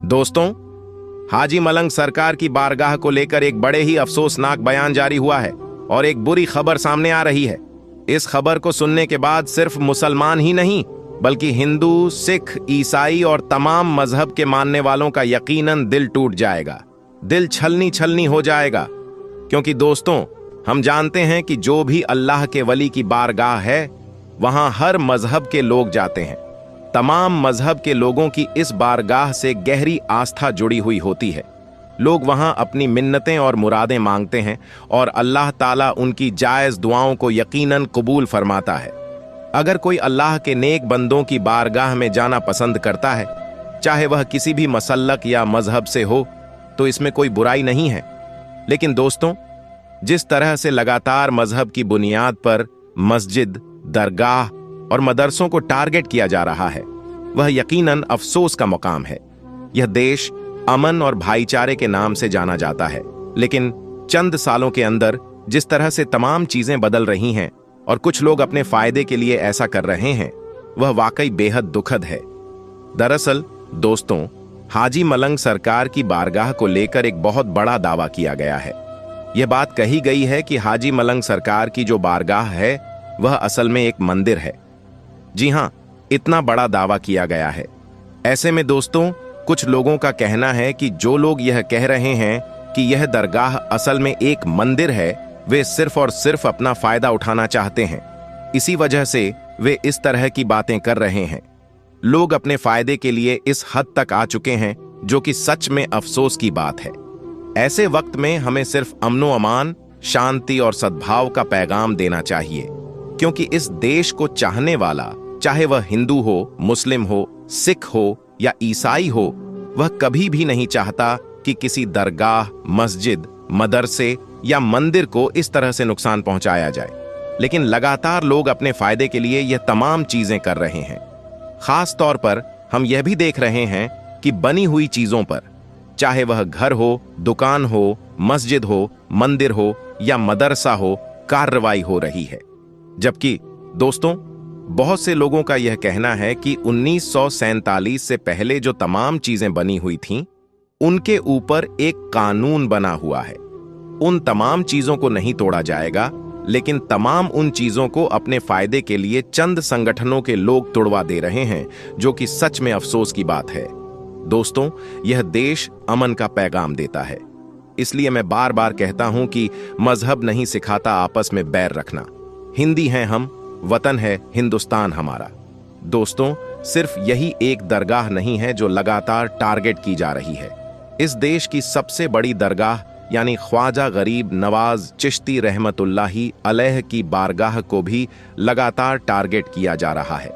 दोस्तों, हाजी मलंग सरकार की बारगाह को लेकर एक बड़े ही अफसोसनाक बयान जारी हुआ है और एक बुरी खबर सामने आ रही है। इस खबर को सुनने के बाद सिर्फ मुसलमान ही नहीं बल्कि हिंदू, सिख, ईसाई और तमाम मजहब के मानने वालों का यकीनन दिल टूट जाएगा, दिल छलनी छलनी हो जाएगा। क्योंकि दोस्तों, हम जानते हैं कि जो भी अल्लाह के वली की बारगाह है वहां हर मजहब के लोग जाते हैं। तमाम मजहब के लोगों की इस बारगाह से गहरी आस्था जुड़ी हुई होती है। लोग वहां अपनी मिन्नतें और मुरादें मांगते हैं और अल्लाह ताला उनकी जायज दुआओं को यकीनन कबूल फरमाता है। अगर कोई अल्लाह के नेक बंदों की बारगाह में जाना पसंद करता है, चाहे वह किसी भी मसल्लक या मजहब से हो, तो इसमें कोई बुराई नहीं है। लेकिन दोस्तों, जिस तरह से लगातार मजहब की बुनियाद पर मस्जिद, दरगाह और मदरसों को टारगेट किया जा रहा है, वह यकीनन अफसोस का मुकाम है। यह देश अमन और भाईचारे के नाम से जाना जाता है, लेकिन चंद सालों के अंदर जिस तरह से तमाम चीजें बदल रही हैं और कुछ लोग अपने फायदे के लिए ऐसा कर रहे हैं, वह वाकई बेहद दुखद है। दरअसल दोस्तों, हाजी मलंग सरकार की बारगाह को लेकर एक बहुत बड़ा दावा किया गया है। यह बात कही गई है कि हाजी मलंग सरकार की जो बारगाह है वह असल में एक मंदिर है। जी हां, इतना बड़ा दावा किया गया है। ऐसे में दोस्तों, कुछ लोगों का कहना है कि जो लोग यह कह रहे हैं कि यह दरगाह असल में एक मंदिर है, वे सिर्फ और सिर्फ अपना फायदा उठाना चाहते हैं। इसी वजह से वे इस तरह की बातें कर रहे हैं। लोग अपने फायदे के लिए इस हद तक आ चुके हैं, जो कि सच में अफसोस की बात है। ऐसे वक्त में हमें सिर्फ अमनो अमान, शांति और सद्भाव का पैगाम देना चाहिए, क्योंकि इस देश को चाहने वाला, चाहे वह हिंदू हो, मुस्लिम हो, सिख हो या ईसाई हो, वह कभी भी नहीं चाहता कि किसी दरगाह, मस्जिद, मदरसे या मंदिर को इस तरह से नुकसान पहुंचाया जाए। लेकिन लगातार लोग अपने फायदे के लिए यह तमाम चीजें कर रहे हैं। खास तौर पर हम यह भी देख रहे हैं कि बनी हुई चीजों पर, चाहे वह घर हो, दुकान हो, मस्जिद हो, मंदिर हो या मदरसा हो, कार्रवाई हो रही है। जबकि दोस्तों, बहुत से लोगों का यह कहना है कि 1947 से पहले जो तमाम चीजें बनी हुई थीं, उनके ऊपर एक कानून बना हुआ है। उन तमाम चीजों को नहीं तोड़ा जाएगा, लेकिन तमाम उन चीजों को अपने फायदे के लिए चंद संगठनों के लोग तोड़वा दे रहे हैं, जो कि सच में अफसोस की बात है। दोस्तों, यह देश अमन का पैगाम देता है। इसलिए मैं बार बार कहता हूं कि मजहब नहीं सिखाता आपस में बैर रखना। हिंदी हैं हम, वतन है हिंदुस्तान हमारा। दोस्तों, सिर्फ यही एक दरगाह नहीं है जो लगातार टारगेट की जा रही है। इस देश की सबसे बड़ी दरगाह यानी ख्वाजा गरीब नवाज चिश्ती रहमतुल्लाही अलैह की बारगाह को भी लगातार टारगेट किया जा रहा है।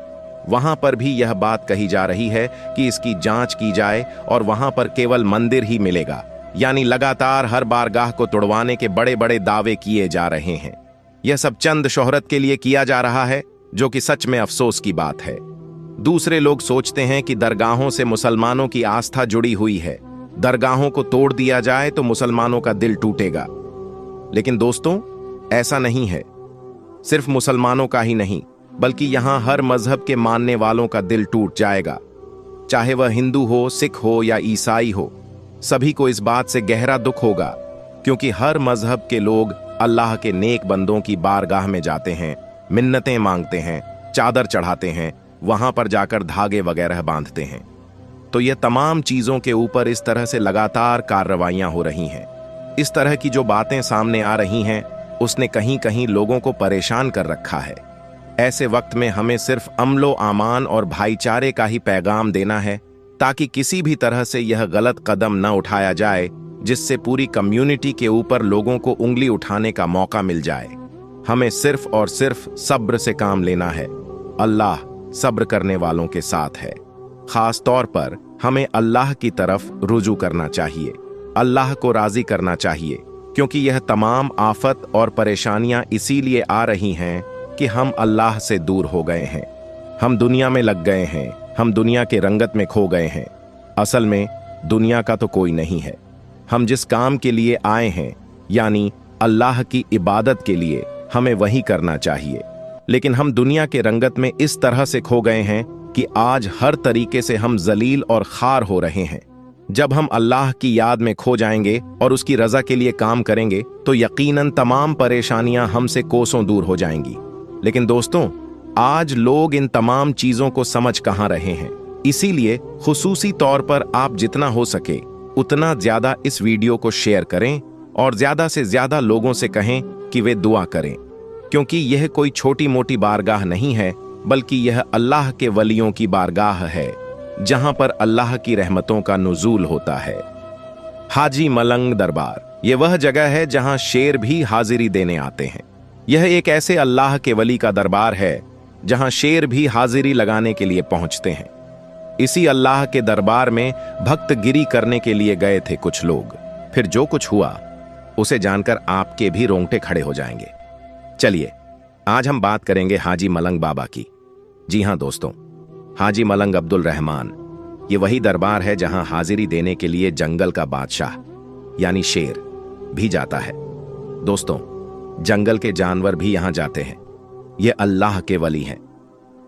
वहां पर भी यह बात कही जा रही है कि इसकी जांच की जाए और वहां पर केवल मंदिर ही मिलेगा। यानी लगातार हर बारगाह को तोड़वाने के बड़े बड़े दावे किए जा रहे हैं। यह सब चंद शोहरत के लिए किया जा रहा है, जो कि सच में अफसोस की बात है। दूसरे लोग सोचते हैं कि दरगाहों से मुसलमानों की आस्था जुड़ी हुई है, दरगाहों को तोड़ दिया जाए तो मुसलमानों का दिल टूटेगा। लेकिन दोस्तों, ऐसा नहीं है। सिर्फ मुसलमानों का ही नहीं, बल्कि यहां हर मजहब के मानने वालों का दिल टूट जाएगा। चाहे वह हिंदू हो, सिख हो या ईसाई हो, सभी को इस बात से गहरा दुख होगा, क्योंकि हर मजहब के लोग अल्लाह के नेक बंदों की बारगाह में जाते हैं, मिन्नतें मांगते हैं, चादर चढ़ाते हैं, वहां पर जाकर धागे वगैरह बांधते हैं। तो यह तमाम चीजों के ऊपर इस तरह से लगातार कार्रवाइयां हो रही हैं। इस तरह की जो बातें सामने आ रही हैं, उसने कहीं कहीं लोगों को परेशान कर रखा है। ऐसे वक्त में हमें सिर्फ अमलो आमान और भाईचारे का ही पैगाम देना है, ताकि किसी भी तरह से यह गलत कदम न उठाया जाए, जिससे पूरी कम्युनिटी के ऊपर लोगों को उंगली उठाने का मौका मिल जाए। हमें सिर्फ और सिर्फ सब्र से काम लेना है। अल्लाह सब्र करने वालों के साथ है। खास तौर पर हमें अल्लाह की तरफ रुजू करना चाहिए, अल्लाह को राजी करना चाहिए, क्योंकि यह तमाम आफत और परेशानियां इसीलिए आ रही हैं कि हम अल्लाह से दूर हो गए हैं। हम दुनिया में लग गए हैं, हम दुनिया के रंगत में खो गए हैं। असल में दुनिया का तो कोई नहीं है। हम जिस काम के लिए आए हैं, यानी अल्लाह की इबादत के लिए, हमें वही करना चाहिए। लेकिन हम दुनिया के रंगत में इस तरह से खो गए हैं कि आज हर तरीके से हम जलील और खार हो रहे हैं। जब हम अल्लाह की याद में खो जाएंगे और उसकी रजा के लिए काम करेंगे तो यकीनन तमाम परेशानियां हमसे कोसों दूर हो जाएंगी। लेकिन दोस्तों, आज लोग इन तमाम चीजों को समझ कहां रहे हैं। इसीलिए खुसूसी तौर पर आप जितना हो सके उतना ज्यादा इस वीडियो को शेयर करें और ज्यादा से ज्यादा लोगों से कहें कि वे दुआ करें, क्योंकि यह कोई छोटी मोटी बारगाह नहीं है, बल्कि यह अल्लाह के वलियों की बारगाह है, जहां पर अल्लाह की रहमतों का नुज़ूल होता है। हाजी मलंग दरबार, यह वह जगह है जहां शेर भी हाजिरी देने आते हैं। यह एक ऐसे अल्लाह के वली का दरबार है जहां शेर भी हाजिरी लगाने के लिए पहुंचते हैं। इसी अल्लाह के दरबार में भक्त गिरी करने के लिए गए थे कुछ लोग। फिर जो कुछ हुआ उसे जानकर आपके भी रोंगटे खड़े हो जाएंगे। चलिए, आज हम बात करेंगे हाजी मलंग बाबा की। जी हां दोस्तों, हाजी मलंग अब्दुल रहमान, ये वही दरबार है जहां हाजिरी देने के लिए जंगल का बादशाह यानी शेर भी जाता है। दोस्तों, जंगल के जानवर भी यहां जाते हैं। ये अल्लाह के वली हैं,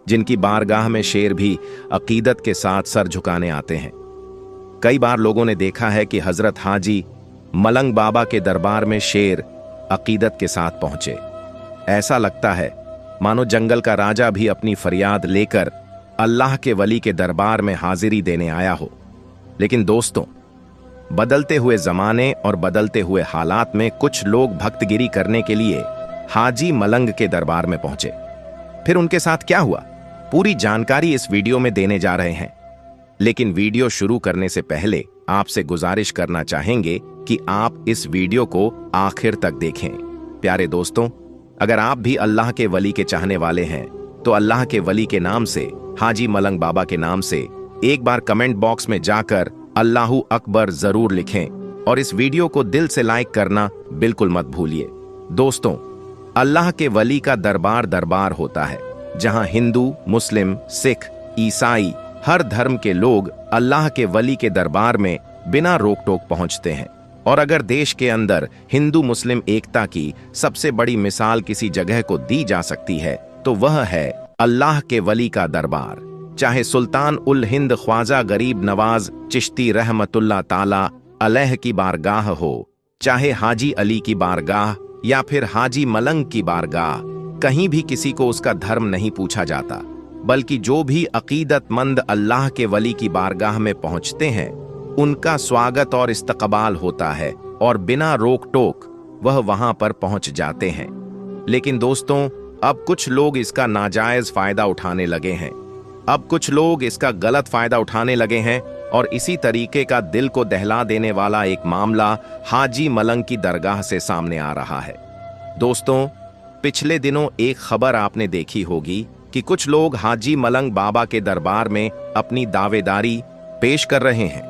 जिनकी बारगाह में शेर भी अकीदत के साथ सर झुकाने आते हैं। कई बार लोगों ने देखा है कि हजरत हाजी मलंग बाबा के दरबार में शेर अकीदत के साथ पहुंचे। ऐसा लगता है मानो जंगल का राजा भी अपनी फरियाद लेकर अल्लाह के वली के दरबार में हाजिरी देने आया हो। लेकिन दोस्तों, बदलते हुए जमाने और बदलते हुए हालात में कुछ लोग भक्तगिरी करने के लिए हाजी मलंग के दरबार में पहुंचे। फिर उनके साथ क्या हुआ, पूरी जानकारी इस वीडियो में देने जा रहे हैं। लेकिन वीडियो शुरू करने से पहले आपसे गुजारिश करना चाहेंगे कि आप इस वीडियो को आखिर तक देखें। प्यारे दोस्तों, अगर आप भी अल्लाह के वली के चाहने वाले हैं तो अल्लाह के वली के नाम से, हाजी मलंग बाबा के नाम से एक बार कमेंट बॉक्स में जाकर अल्लाहू अकबर जरूर लिखें और इस वीडियो को दिल से लाइक करना बिल्कुल मत भूलिए। दोस्तों, अल्लाह के वली का दरबार होता है जहां हिंदू, मुस्लिम, सिख, ईसाई हर धर्म के लोग अल्लाह के वली के दरबार में बिना रोक टोक पहुंचते हैं। और अगर देश के अंदर हिंदू मुस्लिम एकता की सबसे बड़ी मिसाल किसी जगह को दी जा सकती है तो वह है अल्लाह के वली का दरबार। चाहे सुल्तान उल हिंद ख्वाजा गरीब नवाज चिश्ती रहमतुल्लाह ताला अलैह की बारगाह हो, चाहे हाजी अली की बारगाह या फिर हाजी मलंग की बारगाह, कहीं भी किसी को उसका धर्म नहीं पूछा जाता, बल्कि जो भी अकीदतमंद अल्लाह के वली की बारगाह में पहुंचते हैं उनका स्वागत और इस्तकबाल होता है और बिना रोक टोक वह वहां पर पहुंच जाते हैं। लेकिन दोस्तों, अब कुछ लोग इसका नाजायज फायदा उठाने लगे हैं। अब कुछ लोग इसका गलत फायदा उठाने लगे हैं और इसी तरीके का दिल को दहला देने वाला एक मामला हाजी मलंग की दरगाह से सामने आ रहा है। दोस्तों, पिछले दिनों एक खबर आपने देखी होगी कि कुछ लोग हाजी मलंग बाबा के दरबार में अपनी दावेदारी पेश कर रहे हैं।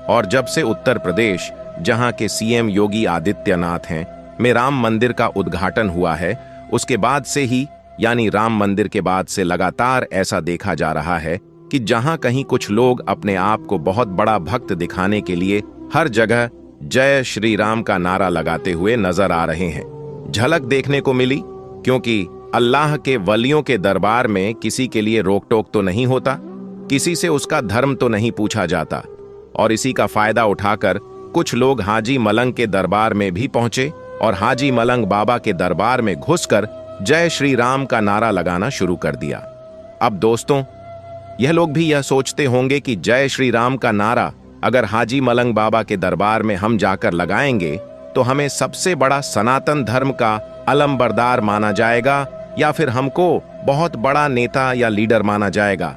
और जब से उत्तर प्रदेश, जहां के सीएम योगी आदित्यनाथ हैं, में राम मंदिर का उद्घाटन हुआ है, उसके बाद से ही यानी राम मंदिर के बाद से लगातार ऐसा देखा जा रहा है कि जहां कहीं कुछ लोग अपने आप को बहुत बड़ा भक्त दिखाने के लिए हर जगह जय श्री राम का नारा लगाते हुए नजर आ रहे हैं। झलक देखने को मिली, क्योंकि अल्लाह के वलियों के दरबार में किसी के लिए रोक टोक तो नहीं होता, किसी से उसका धर्म तो नहीं पूछा जाता, और इसी का फायदा उठाकर कुछ लोग हाजी मलंग के दरबार में भी पहुंचे और हाजी मलंग बाबा के दरबार में घुसकर जय श्री राम का नारा लगाना शुरू कर दिया। अब दोस्तों, यह लोग भी यह सोचते होंगे कि जय श्री राम का नारा अगर हाजी मलंग बाबा के दरबार में हम जाकर लगाएंगे तो हमें सबसे बड़ा सनातन धर्म का अलमबरदार माना जाएगा या फिर हमको बहुत बड़ा नेता या लीडर माना जाएगा।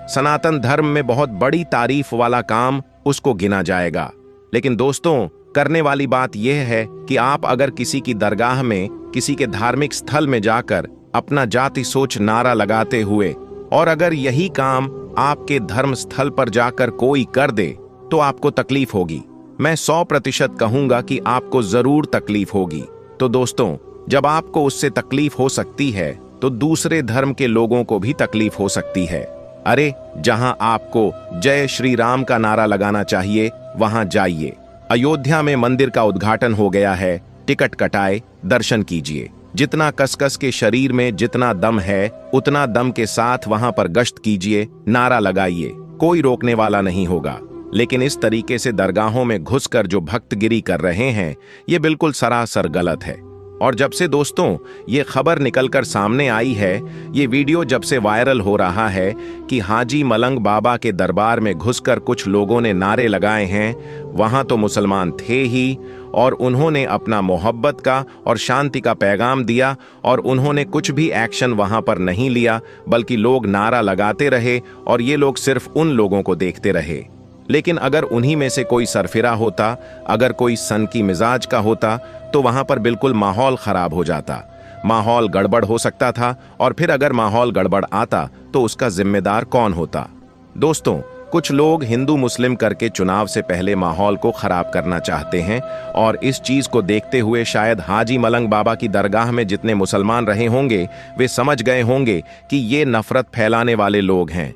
सनातन धर्म में बहुत बड़ी तारीफ वाला काम उसको गिना जाएगा। लेकिन दोस्तों, करने वाली बात यह है कि आप अगर किसी की दरगाह में, किसी के धार्मिक स्थल में जाकर अपना जाति सोच नारा लगाते हुए और अगर यही काम आपके धर्म स्थल पर जाकर कोई कर दे तो आपको तकलीफ होगी। मैं 100% कहूंगा कि आपको जरूर तकलीफ होगी। तो दोस्तों, जब आपको उससे तकलीफ हो सकती है तो दूसरे धर्म के लोगों को भी तकलीफ हो सकती है। अरे, जहां आपको जय श्री राम का नारा लगाना चाहिए वहां जाइए। अयोध्या में मंदिर का उद्घाटन हो गया है, टिकट कटाए, दर्शन कीजिए। जितना कसकस के शरीर में जितना दम है उतना दम के साथ वहां पर गश्त कीजिए, नारा लगाइए, कोई रोकने वाला नहीं होगा। लेकिन इस तरीके से दरगाहों में घुसकर जो भक्तगिरी कर रहे हैं ये बिल्कुल सरासर गलत है। और जब से दोस्तों ये खबर निकलकर सामने आई है, ये वीडियो जब से वायरल हो रहा है कि हाजी मलंग बाबा के दरबार में घुसकर कुछ लोगों ने नारे लगाए हैं, वहां तो मुसलमान थे ही और उन्होंने अपना मोहब्बत का और शांति का पैगाम दिया और उन्होंने कुछ भी एक्शन वहां पर नहीं लिया, बल्कि लोग नारा लगाते रहे और ये लोग सिर्फ उन लोगों को देखते रहे। लेकिन अगर उन्हीं में से कोई सरफिरा होता, अगर कोई सन की मिजाज का होता, तो वहां पर बिल्कुल माहौल खराब हो जाता, माहौल गड़बड़ हो सकता था। और फिर अगर माहौल गड़बड़ आता तो उसका जिम्मेदार कौन होता? दोस्तों, कुछ लोग हिंदू मुस्लिम करके चुनाव से पहले माहौल को खराब करना चाहते हैं और इस चीज को देखते हुए शायद हाजी मलंग बाबा की दरगाह में जितने मुसलमान रहे होंगे वे समझ गए होंगे कि ये नफरत फैलाने वाले लोग हैं।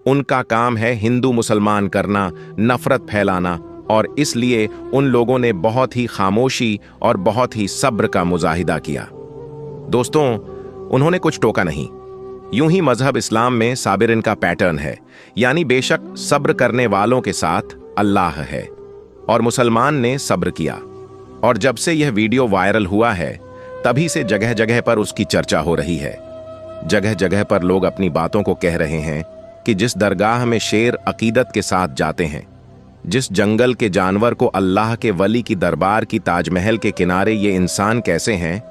उनका काम है हिंदू मुसलमान करना, नफरत फैलाना, और इसलिए उन लोगों ने बहुत ही खामोशी और बहुत ही सब्र का मुजाहिदा किया। दोस्तों, उन्होंने कुछ टोका नहीं। यूं ही मजहब इस्लाम में साबिरिन का पैटर्न है, यानी बेशक सब्र करने वालों के साथ अल्लाह है, और मुसलमान ने सब्र किया। और जब से यह वीडियो वायरल हुआ है तभी से जगह जगह पर उसकी चर्चा हो रही है। जगह जगह पर लोग अपनी बातों को कह रहे हैं कि जिस दरगाह में शेर अकीदत के साथ जाते हैं, जिस जंगल के जानवर को अल्लाह के वली की दरबार की ताजमहल के किनारे ये इंसान कैसे हैं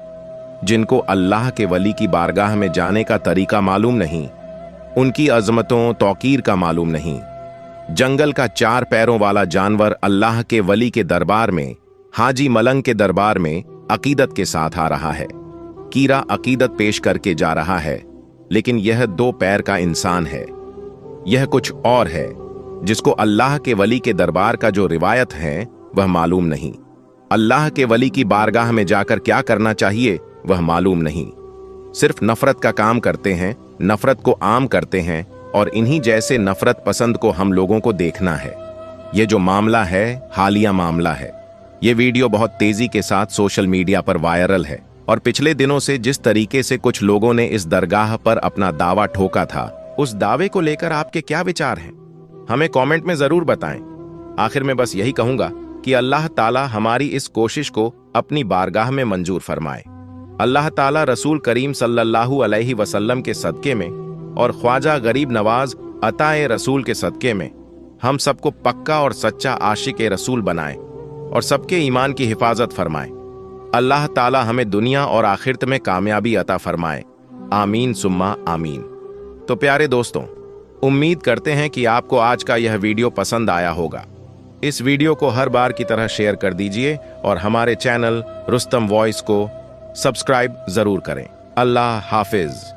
जिनको अल्लाह के वली की बारगाह में जाने का तरीका मालूम नहीं, उनकी अजमतों तौकीर का मालूम नहीं। जंगल का 4 पैरों वाला जानवर अल्लाह के वली के दरबार में, हाजी मलंग के दरबार में अकीदत के साथ आ रहा है, कीरा अकीदत पेश करके जा रहा है। लेकिन यह 2 पैर का इंसान है, यह कुछ और है जिसको अल्लाह के वली के दरबार का जो रिवायत है वह मालूम नहीं। अल्लाह के वली की बारगाह में जाकर क्या करना चाहिए वह मालूम नहीं। सिर्फ नफरत का काम करते हैं, नफरत को आम करते हैं, और इन्हीं जैसे नफरत पसंद को हम लोगों को देखना है। ये जो मामला है हालिया मामला है। ये वीडियो बहुत तेजी के साथ सोशल मीडिया पर वायरल है और पिछले दिनों से जिस तरीके से कुछ लोगों ने इस दरगाह पर अपना दावा ठोका था, उस दावे को लेकर आपके क्या विचार हैं? हमें कमेंट में जरूर बताएं। आखिर में बस यही कहूंगा कि अल्लाह ताला हमारी इस कोशिश को अपनी बारगाह में मंजूर फरमाए। अल्लाह ताला रसूल करीम सल्लल्लाहु अलैहि वसल्लम के सदके में और ख्वाजा गरीब नवाज अताए रसूल के सदके में हम सबको पक्का और सच्चा आशिक रसूल बनाए और सबके ईमान की हिफाजत फरमाए। अल्लाह ताला हमें दुनिया और आखिरत में कामयाबी अता फरमाए। आमीन सुम्मा आमीन। तो प्यारे दोस्तों, उम्मीद करते हैं कि आपको आज का यह वीडियो पसंद आया होगा। इस वीडियो को हर बार की तरह शेयर कर दीजिए और हमारे चैनल रुस्तम वॉइस को सब्सक्राइब जरूर करें। अल्लाह हाफिज।